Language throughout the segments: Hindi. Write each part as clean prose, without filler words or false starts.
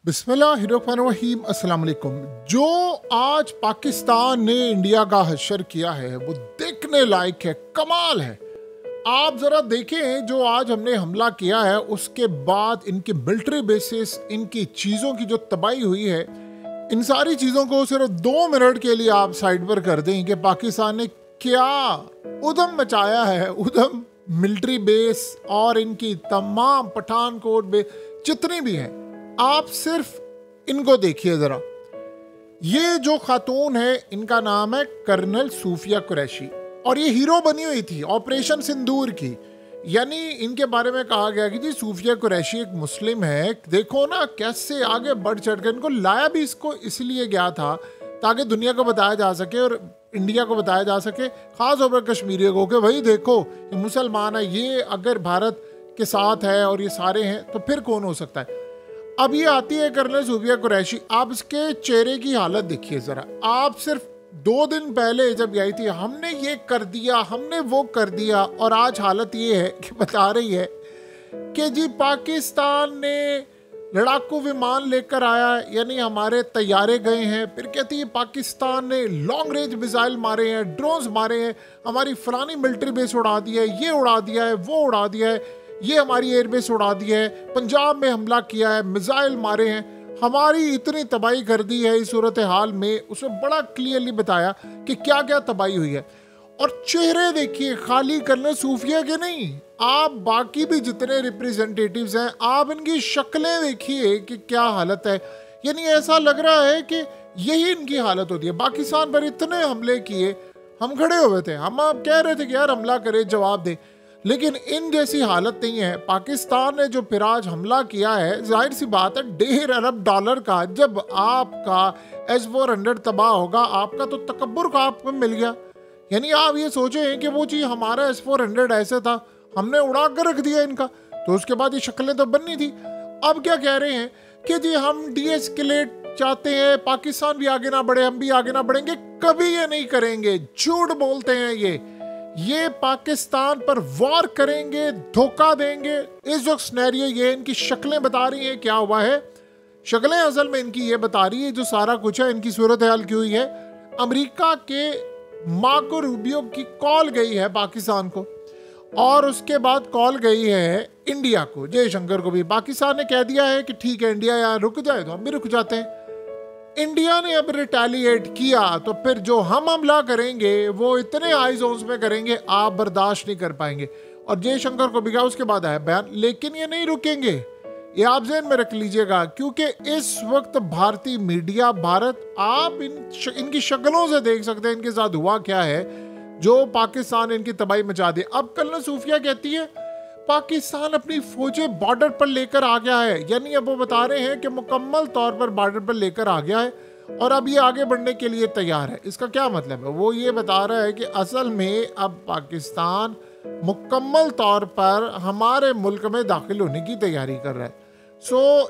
बिस्मिल्लाहिर्रहमानिर्रहीम अस्सलाम वालेकुम। जो आज पाकिस्तान ने इंडिया का हशर किया है वो देखने लायक है, कमाल है। आप जरा देखें जो आज हमने हमला किया है उसके बाद इनकी मिलिट्री बेसिस, इनकी चीज़ों की जो तबाही हुई है, इन सारी चीज़ों को सिर्फ 2 मिनट के लिए आप साइड पर कर दें कि पाकिस्तान ने क्या उधम मचाया है। उधम मिलिट्री बेस और इनकी तमाम पठानकोट बेस जितनी भी हैं, आप सिर्फ इनको देखिए जरा। ये जो खातून है इनका नाम है कर्नल सूफिया कुरैशी और ये हीरो बनी हुई थी ऑपरेशन सिंदूर की। यानी इनके बारे में कहा गया कि जी सूफिया कुरैशी एक मुस्लिम है। देखो ना कैसे आगे बढ़ चढ़ कर इनको लाया भी इसको इसलिए गया था ताकि दुनिया को बताया जा सके और इंडिया को बताया जा सके, खास तौर पर कश्मीरियों को, कि भाई देखो ये मुसलमान है, ये अगर भारत के साथ है और ये सारे हैं तो फिर कौन हो सकता है। अब ये आती है कर्नल सूफिया कुरैशी। आप इसके चेहरे की हालत देखिए जरा। आप सिर्फ 2 दिन पहले जब आई थी हमने ये कर दिया, हमने वो कर दिया, और आज हालत ये है कि बता रही है कि जी पाकिस्तान ने लड़ाकू विमान लेकर आया, यानी हमारे तैयारे गए हैं। फिर कहती है पाकिस्तान ने लॉन्ग रेंज मिसाइल मारे हैं, ड्रोन्स मारे हैं, हमारी फलानी मिलिट्री बेस उड़ा दिया है, ये उड़ा दिया है, वो उड़ा दिया है, ये हमारी एयरबेस उड़ा दी है, पंजाब में हमला किया है, मिसाइल मारे हैं, हमारी इतनी तबाही कर दी है। इस सूरत हाल में उसमें बड़ा क्लियरली बताया कि क्या क्या तबाही हुई है। और चेहरे देखिए, खाली कर्नल सूफिया के नहीं, आप बाकी भी जितने रिप्रेजेंटेटिव्स हैं आप इनकी शक्लें देखिए कि क्या हालत है। यानी ऐसा लग रहा है कि यही इनकी हालत होती है। पाकिस्तान पर इतने हमले किए, हम खड़े हुए थे, हम आप कह रहे थे कि यार हमला करे, जवाब दे, लेकिन इन जैसी हालत नहीं है। पाकिस्तान ने जो फिर आज हमला किया है, जाहिर सी बात है $1.5 अरब का। जब आपका S-400 तबाह होगा, आपका तो तकब्बुर का आपको मिल गया। यानी आप ये सोचें कि वो चीज़ हमारा S-400 ऐसे था, हमने उड़ा कर रख दिया इनका, तो उसके बाद ये शक्लें तो बननी थी। अब क्या कह रहे हैं कि जी हम डीएस्केलेट चाहते हैं, पाकिस्तान भी आगे ना बढ़े, हम भी आगे ना बढ़ेंगे। कभी ये नहीं करेंगे, झूठ बोलते हैं ये पाकिस्तान पर वार करेंगे, धोखा देंगे। इस वक्त सिनेरियो ये, इनकी शक्लें बता रही हैं क्या हुआ है। शक्लें असल में इनकी ये बता रही है जो सारा कुछ है, इनकी सूरत हाल की हुई है। अमेरिका के मार्को रूबियो की कॉल गई है पाकिस्तान को, और उसके बाद कॉल गई है इंडिया को, जयशंकर को भी। पाकिस्तान ने कह दिया है कि ठीक है इंडिया यहाँ रुक जाए तो हम भी रुक जाते हैं। इंडिया ने अब रिटेलिएट किया तो फिर जो हम हमला करेंगे वो इतने हाई जोन्स में करेंगे आप बर्दाश्त नहीं कर पाएंगे। और जयशंकर को भी कहा, उसके बाद आया बयान। लेकिन ये नहीं रुकेंगे, ये आप ज़हन में रख लीजिएगा, क्योंकि इस वक्त भारतीय मीडिया, भारत, आप इनकी शक्लों से देख सकते हैं इनके साथ हुआ क्या है जो पाकिस्तान इनकी तबाही मचा दी। अब कर्नल सूफिया कहती है पाकिस्तान अपनी फौजें बॉर्डर पर लेकर आ गया है। यानी अब वो बता रहे हैं कि मुकम्मल तौर पर बॉर्डर पर लेकर आ गया है और अब ये आगे बढ़ने के लिए तैयार है। इसका क्या मतलब है? वो ये बता रहा है कि असल में अब पाकिस्तान मुकम्मल तौर पर हमारे मुल्क में दाखिल होने की तैयारी कर रहा है।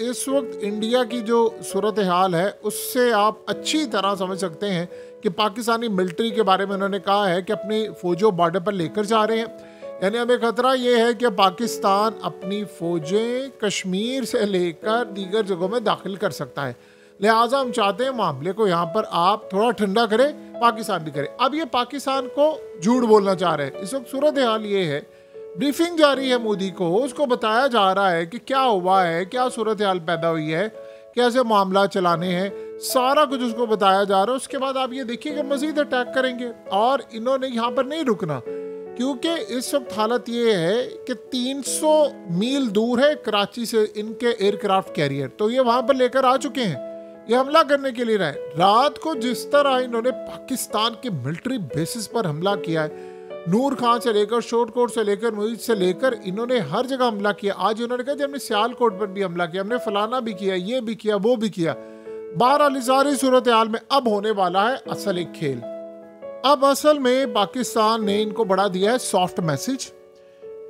इस वक्त इंडिया की जो सूरत हाल है उससे आप अच्छी तरह समझ सकते हैं कि पाकिस्तानी मिलिट्री के बारे में उन्होंने कहा है कि अपनी फौजों बॉर्डर पर लेकर जा रहे हैं। यानी हमें खतरा ये है कि पाकिस्तान अपनी फौजें कश्मीर से लेकर दीगर जगहों में दाखिल कर सकता है। लिहाजा हम चाहते हैं मामले को यहाँ पर आप थोड़ा ठंडा करें, पाकिस्तान भी करे। अब ये पाकिस्तान को झूठ बोलना चाह रहे हैं। इस वक्त सूरत हाल ये है, ब्रीफिंग जारी है मोदी को, उसको बताया जा रहा है कि क्या हुआ है, क्या सूरत हाल पैदा हुई है, कैसे मामला चलाने हैं, सारा कुछ उसको बताया जा रहा है। उसके बाद आप ये देखिए कि मजीद अटैक करेंगे और इन्होंने यहाँ पर नहीं रुकना, क्योंकि इस वक्त हालत ये है कि 300 मील दूर है कराची से इनके एयरक्राफ्ट कैरियर, तो ये वहां पर लेकर आ चुके हैं, ये हमला करने के लिए रहे। रात को जिस तरह इन्होंने पाकिस्तान के मिलिट्री बेसिस पर हमला किया है, नूर खान से लेकर, शोरकोट से लेकर, मुईद से लेकर, इन्होंने हर जगह हमला किया। आज इन्होंने कहा हमने सियालकोट पर भी हमला किया, हमने फलाना भी किया, ये भी किया, वो भी किया। बहरहाल सारी सूरत हाल में अब होने वाला है असल एक खेल। अब असल में पाकिस्तान ने इनको बढ़ा दिया है सॉफ्ट मैसेज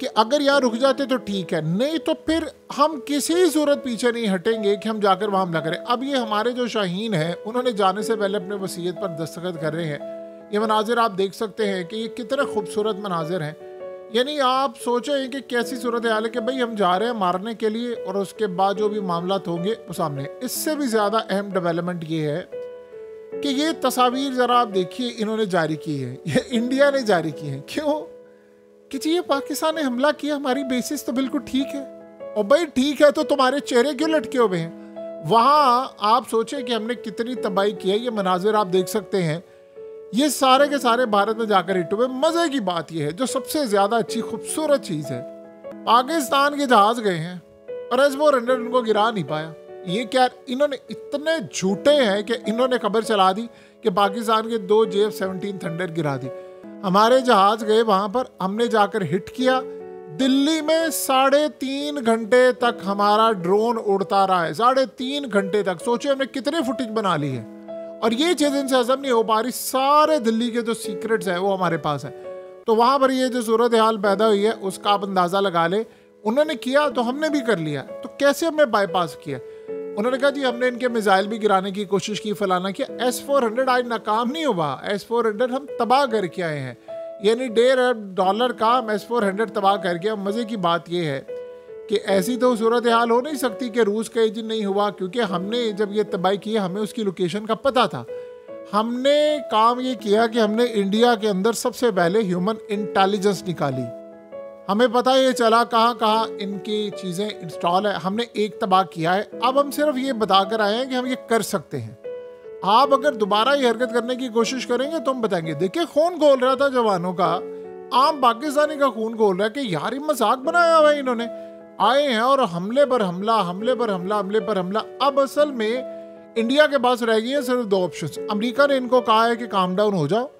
कि अगर यहाँ रुक जाते तो ठीक है, नहीं तो फिर हम किसी सूरत पीछे नहीं हटेंगे कि हम जाकर वहाँ हमला करें। अब ये हमारे जो शाहीन हैं उन्होंने जाने से पहले अपने वसीयत पर दस्तखत कर रहे हैं। ये मनाजिर आप देख सकते हैं कि ये कितने खूबसूरत मनाजिर हैं। यानी आप सोचें कि कैसी सूरत हाल है कि भाई हम जा रहे हैं मारने के लिए और उसके बाद जो भी मामला होंगे वो सामने। इससे भी ज़्यादा अहम डेवलपमेंट ये है कि ये तस्वीर ज़रा आप देखिए इन्होंने जारी की है, ये इंडिया ने जारी की है। क्यों कि जी ये पाकिस्तान ने हमला किया, हमारी बेसिस तो बिल्कुल ठीक है। और भाई ठीक है तो तुम्हारे चेहरे क्यों लटके हुए हैं? वहाँ आप सोचें कि हमने कितनी तबाही की है। ये मनाजिर आप देख सकते हैं, ये सारे के सारे भारत में जाकर हिट हुए। मजे की बात यह है, जो सबसे ज्यादा अच्छी खूबसूरत चीज है, पाकिस्तान के जहाज गए हैं और S-400 उनको गिरा नहीं पाया। ये क्या, इन्होंने इतने झूठे हैं कि इन्होंने खबर चला दी कि पाकिस्तान के 2 JF-17 थंडर गिरा दी। हमारे जहाज गए वहां पर, हमने जाकर हिट किया। दिल्ली में 3.5 घंटे तक हमारा ड्रोन उड़ता रहा है, 3.5 घंटे तक। सोचिए हमने कितने फुटेज बना ली है और ये चीज़ इनसे हजम नहीं हो पा रही। सारे दिल्ली के जो सीक्रेट्स हैं वो हमारे पास है। तो वहाँ पर ये जो सूरत हाल पैदा हुई है उसका आप अंदाज़ा लगा ले। उन्होंने किया तो हमने भी कर लिया, तो कैसे हमने बाईपास किया? उन्होंने कहा जी हमने इनके मिसाइल भी गिराने की कोशिश की, फलाना किया। S-400 आज नाकाम नहीं हुआ, S-400 हम तबाह करके आए हैं। यानी $1.5 का हम S-400 तबाह करके। अब मज़े की बात यह है कि ऐसी तो सूरत हाल हो नहीं सकती कि रूस का एजेंट नहीं हुआ, क्योंकि हमने जब ये तबाही की हमें उसकी लोकेशन का पता था। हमने काम ये किया कि हमने इंडिया के अंदर सबसे पहले ह्यूमन इंटेलिजेंस निकाली। हमें पता ये चला कहाँ कहाँ इनकी चीज़ें इंस्टॉल है। हमने एक तबाह किया है। अब हम सिर्फ ये बताकर आए हैं कि हम ये कर सकते हैं। आप अगर दोबारा ये हरकत करने की कोशिश करेंगे तो हम बताएंगे। देखिए खून खोल रहा था जवानों का, आम पाकिस्तानी का खून खोल रहा है कि यार ये मजाक बनाया हुआ है इन्होंने। आए हैं और हमले पर हमला, हमले पर हमला, हमले पर हमला। अब असल में इंडिया के पास रह गई है सिर्फ 2 ऑप्शंस। अमेरिका ने इनको कहा है कि काम डाउन हो जाओ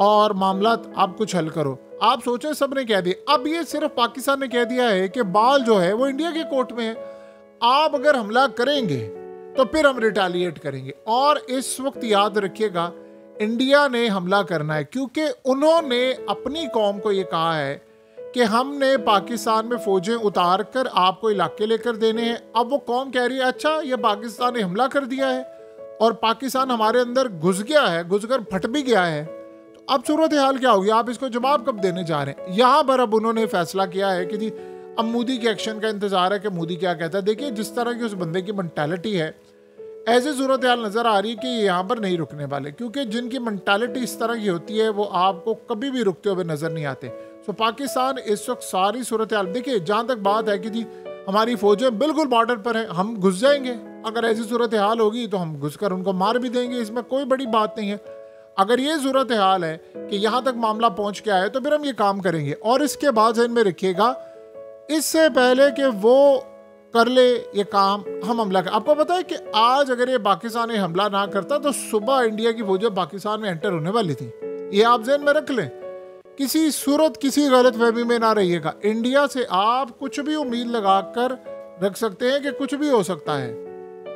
और मामला आप कुछ हल करो। आप सोचें सबने कह दिया। अब ये सिर्फ पाकिस्तान ने कह दिया है कि बाल जो है वो इंडिया के कोर्ट में है। आप अगर हमला करेंगे तो फिर हम रिटेलिएट करेंगे। और इस वक्त याद रखिएगा इंडिया ने हमला करना है, क्योंकि उन्होंने अपनी कौम को ये कहा है कि हमने पाकिस्तान में फौजें उतार कर आपको इलाके लेकर देने हैं। अब वो कौम कह रही है अच्छा ये पाकिस्तान ने हमला कर दिया है और पाकिस्तान हमारे अंदर घुस गया है, घुसकर फट भी गया है, तो अब सूरत हाल क्या होगी? आप इसको जवाब कब देने जा रहे हैं? यहाँ पर अब उन्होंने फैसला किया है कि जी अब मोदी के एक्शन का इंतजार है कि मोदी क्या कहता है। देखिए जिस तरह की उस बंदे की मेंटालिटी है, ऐसी सूरत हाल नज़र आ रही है कि यहाँ पर नहीं रुकने वाले, क्योंकि जिनकी मेंटालिटी इस तरह की होती है वो आपको कभी भी रुकते हुए नज़र नहीं आते। तो पाकिस्तान इस वक्त सारी सूरत हाल, देखिए जहाँ तक बात है कि जी हमारी फौजें बिल्कुल बॉर्डर पर हैं, हम घुस जाएंगे। अगर ऐसी सूरत हाल होगी तो हम घुसकर उनको मार भी देंगे, इसमें कोई बड़ी बात नहीं है। अगर ये सूरत हाल है कि यहाँ तक मामला पहुँच के आए तो फिर हम ये काम करेंगे। और इसके बाद ज़हन में रखिएगा, इससे पहले कि वो कर ले ये काम, हम हमला कर। आपको पता है कि आज अगर ये पाकिस्तान ने हमला ना करता तो सुबह इंडिया की फौजें पाकिस्तान में एंटर होने वाली थी। ये आप ज़हन में रख लें, किसी सूरत किसी गलत फहमी में ना रहिएगा। इंडिया से आप कुछ भी उम्मीद लगा कर रख सकते हैं कि कुछ भी हो सकता है।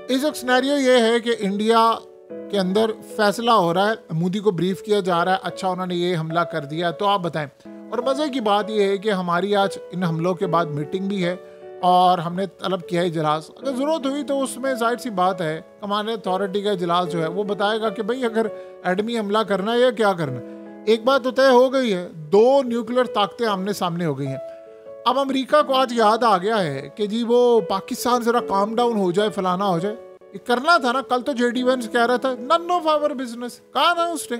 इस एक सिनेरियो ये है कि इंडिया के अंदर फैसला हो रहा है, मोदी को ब्रीफ किया जा रहा है, अच्छा उन्होंने ये हमला कर दिया, तो आप बताएं। और मज़े की बात यह है कि हमारी आज इन हमलों के बाद मीटिंग भी है और हमने तलब किया है इजलास। अगर ज़रूरत हुई तो उसमें जाहिर सी बात है कमांड अथॉरिटी का इजलास जो है वो बताएगा कि भाई अगर एटमी हमला करना है या क्या करना है। एक बात तो तय हो गई है, 2 न्यूक्लियर ताकतें आमने सामने हो गई हैं। अब अमेरिका को आज याद आ गया है कि जी वो पाकिस्तान ज़रा काम डाउन हो जाए, फलाना हो जाए, ये करना था ना। कल तो JD Vance कह रहा था नन ऑफ आवर बिजनेस, कहा ना उसने।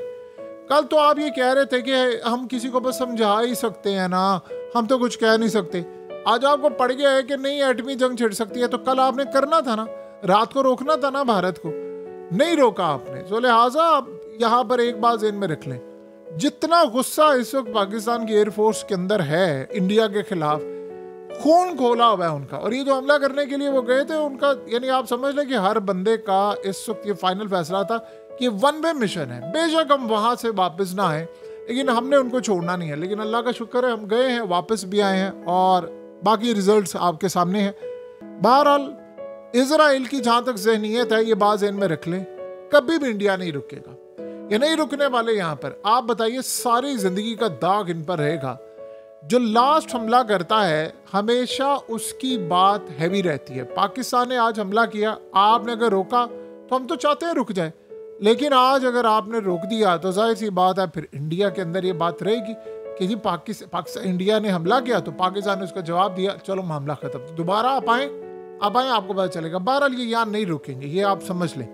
कल तो आप ये कह रहे थे कि हम किसी को बस समझा ही सकते हैं ना, हम तो कुछ कह नहीं सकते। आज आपको पड़ गया है कि नहीं एटमी जंग छिड़ सकती है, तो कल आपने करना था ना, रात को रोकना था ना भारत को, नहीं रोका आपने। तो लिहाजा आप यहाँ पर एक बात ज़हन में रख लें, जितना गुस्सा इस वक्त पाकिस्तान की एयरफोर्स के अंदर है इंडिया के खिलाफ, खून खोला हुआ है उनका। और ये जो हमला करने के लिए वो गए थे उनका, यानी आप समझ लें कि हर बंदे का इस वक्त ये फाइनल फैसला था कि 1 वे मिशन है। बेशक हम वहाँ से वापस ना आए, लेकिन हमने उनको छोड़ना नहीं है। लेकिन अल्लाह का शुक्र है हम गए हैं, वापस भी आए हैं और बाकी रिजल्ट्स आपके सामने हैं। बहरहाल इजराइल की जहाँ तक जहनीत है, ये बात ज़हन में रख लें, कभी भी इंडिया नहीं रुकेगा, ये नहीं रुकने वाले। यहाँ पर आप बताइए, सारी जिंदगी का दाग इन पर रहेगा। जो लास्ट हमला करता है हमेशा उसकी बात हैवी रहती है। पाकिस्तान ने आज हमला किया, आपने अगर रोका तो हम तो चाहते हैं रुक जाए, लेकिन आज अगर आपने रोक दिया तो जाहिर सी बात है फिर इंडिया के अंदर ये बात रहेगी कि जी पाकिस्तान इंडिया ने हमला किया तो पाकिस्तान ने उसका जवाब दिया, चलो मामला खत्म। तो दोबारा आप आए आपको पता चलेगा। बहरहाल ये यहाँ नहीं रुकेंगे, ये आप समझ लें।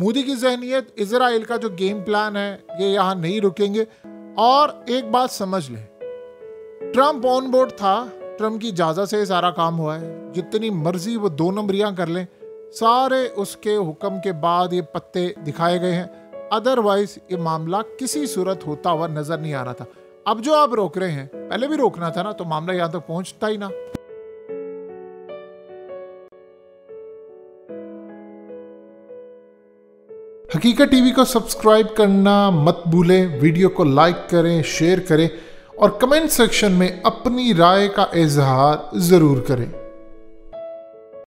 मोदी की जहनियत, इजराइल का जो गेम प्लान है, ये यहाँ नहीं रुकेंगे। और एक बात समझ लें, ट्रंप ऑन बोर्ड था, ट्रंप की इजाज़त से सारा काम हुआ है। जितनी मर्जी वो 2 नंबरियां कर लें, सारे उसके हुक्म के बाद ये पत्ते दिखाए गए हैं। अदरवाइज ये मामला किसी सूरत होता हुआ नजर नहीं आ रहा था। अब जो आप रोक रहे हैं, पहले भी रोकना था ना, तो मामला यहाँ तक पहुंचता ही ना। हकीकत टीवी को सब्सक्राइब करना मत भूलें, वीडियो को लाइक करें, शेयर करें और कमेंट सेक्शन में अपनी राय का इजहार जरूर करें।